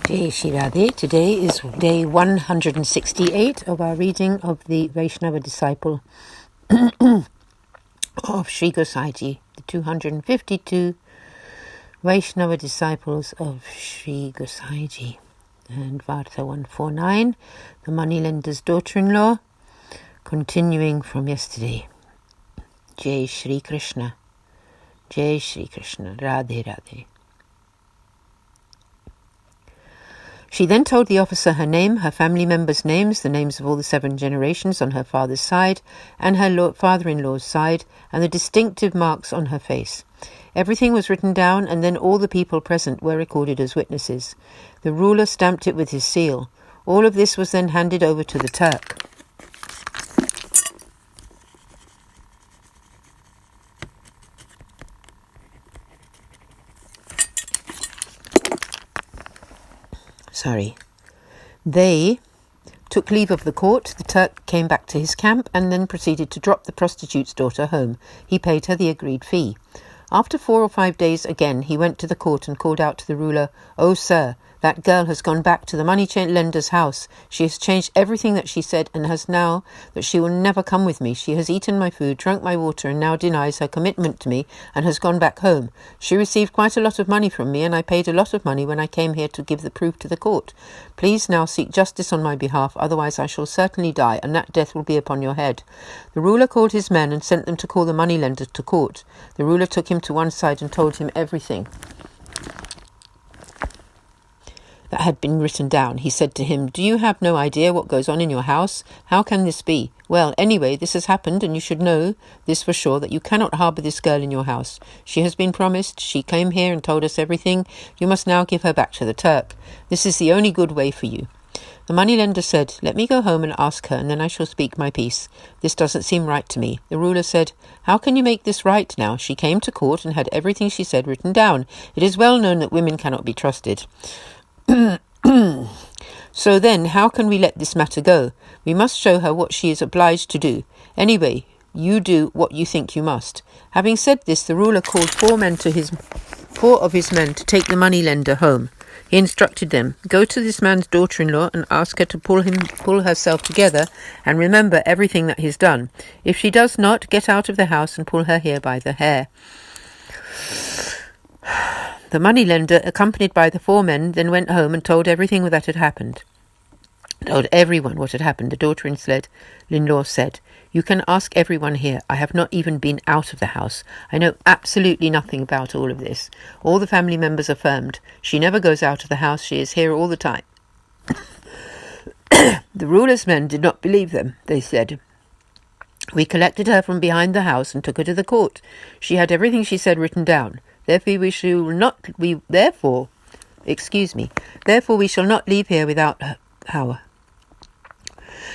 Jai Shri Radhe. Today is day 168 of our reading of the Vaishnava disciple of Sri Gosaiji, the 252 Vaishnava disciples of Sri Gosaiji. And Varta 149, the moneylender's daughter-in-law, continuing from yesterday. Jai Shri Krishna. Jai Shri Krishna. Radhe Radhe. She then told the officer her name, her family members' names, the names of all the 7 generations on her father's side and her father-in-law's side, and the distinctive marks on her face. Everything was written down, and then all the people present were recorded as witnesses. The ruler stamped it with his seal. All of this was then handed over to the Turk. They took leave of the court. The Turk came back to his camp and then proceeded to drop the prostitute's daughter home. He paid her the agreed fee. After 4 or 5 days again, he went to the court and called out to the ruler, "Oh, sir, that girl has gone back to the money lender's house. She has changed everything that she said and has now that she will never come with me. She has eaten my food, drunk my water, and now denies her commitment to me and has gone back home. She received quite a lot of money from me, and I paid a lot of money when I came here to give the proof to the court. Please now seek justice on my behalf, otherwise I shall certainly die, and that death will be upon your head." The ruler called his men and sent them to call the moneylender to court. The ruler took him to one side and told him everything that had been written down. He said to him, "Do you have no idea what goes on in your house? How can this be? Well, anyway, this has happened, and you should know this for sure, that you cannot harbour this girl in your house. She has been promised. She came here and told us everything. You must now give her back to the Turk. This is the only good way for you." The moneylender said, "Let me go home and ask her, and then I shall speak my piece. This doesn't seem right to me." The ruler said, "How can you make this right now? She came to court and had everything she said written down. It is well known that women cannot be trusted. So then, how can we let this matter go? We must show her what she is obliged to do. Anyway, you do what you think you must." Having said this, the ruler called 4 of his men to take the moneylender home. He instructed them, "Go to this man's daughter-in-law and ask her to pull herself together and remember everything that he's done. If she does not, get out of the house and pull her here by the hair." The moneylender, accompanied by the 4 men, then went home and told everything that had happened. Told everyone what had happened. The daughter-in-law said, "You can ask everyone here. I have not even been out of the house. I know absolutely nothing about all of this." All the family members affirmed, "She never goes out of the house. She is here all the time." The ruler's men did not believe them. They said, "We collected her from behind the house and took her to the court. She had everything she said written down. Therefore we shall not leave here without her.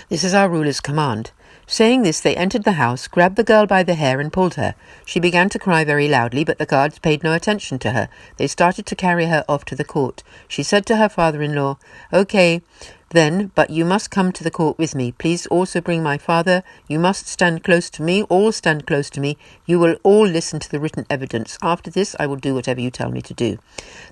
This is our ruler's command." Saying this, they entered the house, grabbed the girl by the hair and pulled her. She began to cry very loudly, but the guards paid no attention to her. They started to carry her off to the court. She said to her father-in-law, "Okay, then, but you must come to the court with me. Please also bring my father. You must stand close to me. All stand close to me. You will all listen to the written evidence. After this, I will do whatever you tell me to do."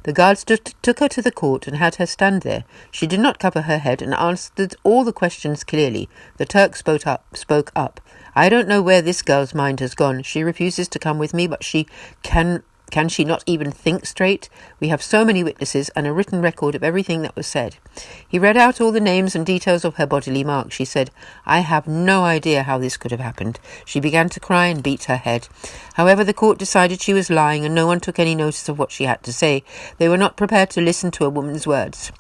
The guards took her to the court and had her stand there. She did not cover her head and answered all the questions clearly. The Turk spoke up. "I don't know where this girl's mind has gone. She refuses to come with me, but she can she not even think straight? We have so many witnesses and a written record of everything that was said." He read out all the names and details of her bodily marks. She said, "I have no idea how this could have happened." She began to cry and beat her head. However, the court decided she was lying and no one took any notice of what she had to say. They were not prepared to listen to a woman's words.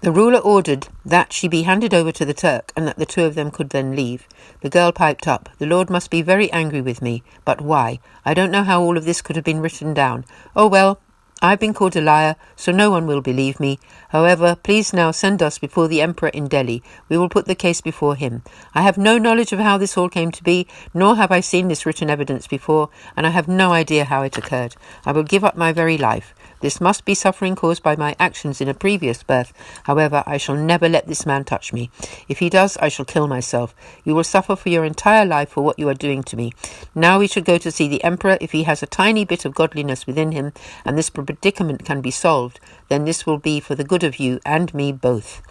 The ruler ordered that she be handed over to the Turk and that the 2 of them could then leave. The girl piped up, "The Lord must be very angry with me. But why? I don't know how all of this could have been written down. Oh well, I've been called a liar, so no one will believe me. However, please now send us before the emperor in Delhi. We will put the case before him. I have no knowledge of how this all came to be, nor have I seen this written evidence before, and I have no idea how it occurred. I will give up my very life. This must be suffering caused by my actions in a previous birth. However, I shall never let this man touch me. If he does, I shall kill myself. You will suffer for your entire life for what you are doing to me. Now we should go to see the emperor. If he has a tiny bit of godliness within him, and this predicament can be solved, then this will be for the good of you and me both."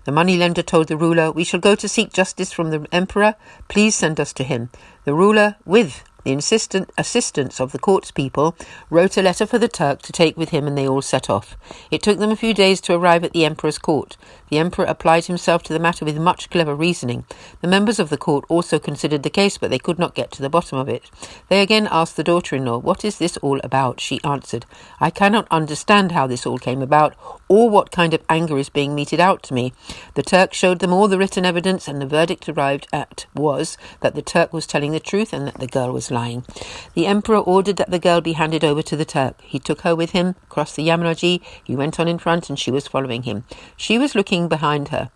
The moneylender told the ruler, "We shall go to seek justice from the emperor. Please send us to him." The ruler, with the insistent assistance of the court's people, wrote a letter for the Turk to take with him, and they all set off. It took them a few days to arrive at the emperor's court. The emperor applied himself to the matter with much clever reasoning. The members of the court also considered the case, but they could not get to the bottom of it. They again asked the daughter-in-law, "What is this all about?" She answered, "I cannot understand how this all came about, or what kind of anger is being meted out to me." The Turk showed them all the written evidence, and the verdict arrived at was that the Turk was telling the truth and that the girl was lying. The emperor ordered that the girl be handed over to the Turk. He took her with him, crossed the Mataji. He went on in front, and she was following him. She was looking behind her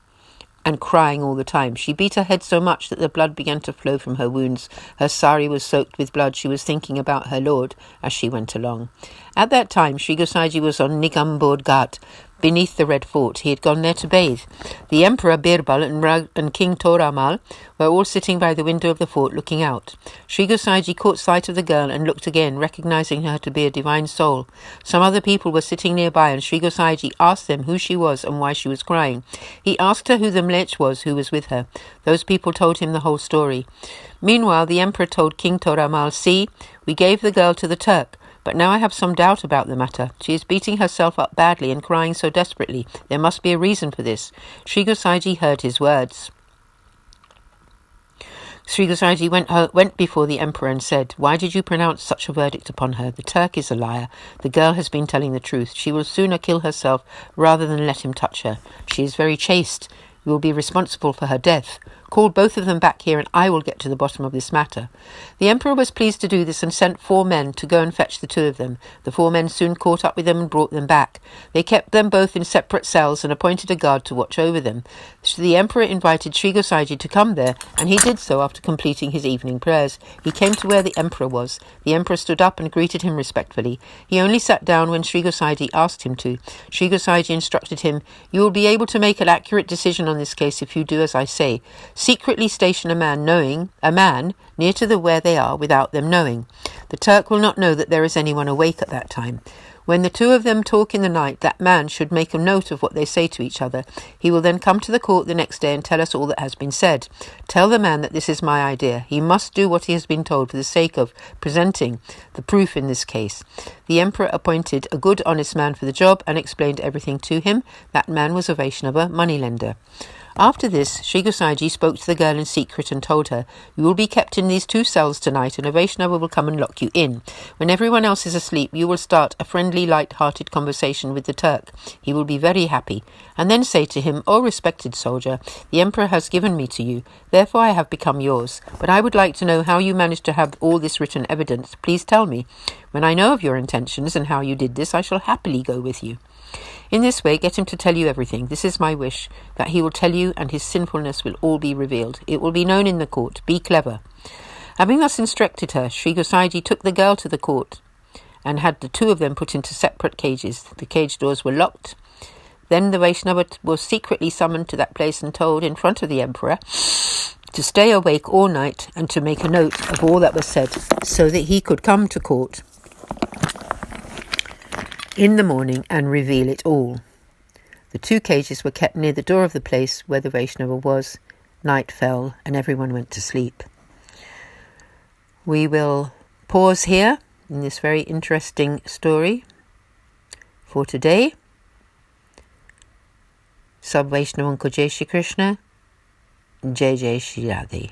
and crying all the time. She beat her head so much that the blood began to flow from her wounds. Her sari was soaked with blood. She was thinking about her lord as she went along. At that time, Sri Gosaiji was on Nigambod Ghat, beneath the Red Fort. He had gone there to bathe. The Emperor Birbal and King Toramal were all sitting by the window of the fort looking out. Sri Gosaiji caught sight of the girl and looked again, recognizing her to be a divine soul. Some other people were sitting nearby, and Sri Gosaiji asked them who she was and why she was crying. He asked her who the mlech was who was with her. Those people told him the whole story. Meanwhile, the Emperor told King Toramal, "See, we gave the girl to the Turk. But now I have some doubt about the matter. She is beating herself up badly and crying so desperately. There must be a reason for this." Sri Gosaiji heard his words. Sri Gosaiji went before the emperor and said, "Why did you pronounce such a verdict upon her? The Turk is a liar. The girl has been telling the truth. She will sooner kill herself rather than let him touch her. She is very chaste. You will be responsible for her death. Call both of them back here, and I will get to the bottom of this matter." The emperor was pleased to do this and sent 4 men to go and fetch the 2 of them. The 4 men soon caught up with them and brought them back. They kept them both in separate cells and appointed a guard to watch over them. So the emperor invited Sri Gosaiji to come there, and he did so after completing his evening prayers. He came to where the emperor was. The emperor stood up and greeted him respectfully. He only sat down when Sri Gosaiji asked him to. Sri Gosaiji instructed him, "You will be able to make an accurate decision on this case if you do as I say. Secretly station a man near to where they are without them knowing. The Turk will not know that there is anyone awake at that time. When the 2 of them talk in the night, that man should make a note of what they say to each other. He will then come to the court the next day and tell us all that has been said. Tell the man that this is my idea. He must do what he has been told for the sake of presenting the proof in this case." The emperor appointed a good, honest man for the job and explained everything to him. That man was a Vaishnava moneylender. After this, Sri Gosaiji spoke to the girl in secret and told her, "You will be kept in these 2 cells tonight, and a Vaishnava will come and lock you in. When everyone else is asleep, you will start a friendly, light-hearted conversation with the Turk. He will be very happy. And then say to him, 'O respected soldier, the emperor has given me to you. Therefore I have become yours. But I would like to know how you managed to have all this written evidence. Please tell me. When I know of your intentions and how you did this, I shall happily go with you.' In this way, get him to tell you everything. This is my wish, that he will tell you, and his sinfulness will all be revealed. It will be known in the court. Be clever." Having thus instructed her, Sri Gosaiji took the girl to the court and had the 2 of them put into separate cages. The cage doors were locked. Then the Vaishnava was secretly summoned to that place and told in front of the emperor to stay awake all night and to make a note of all that was said so that he could come to court in the morning and reveal it all. The 2 cages were kept near the door of the place where the Vaishnava was. Night fell and everyone went to sleep. We will pause here in this very interesting story for today. Sab Vaishnavan ko Jai Shri Krishna, Jai Jai Shri Radhe.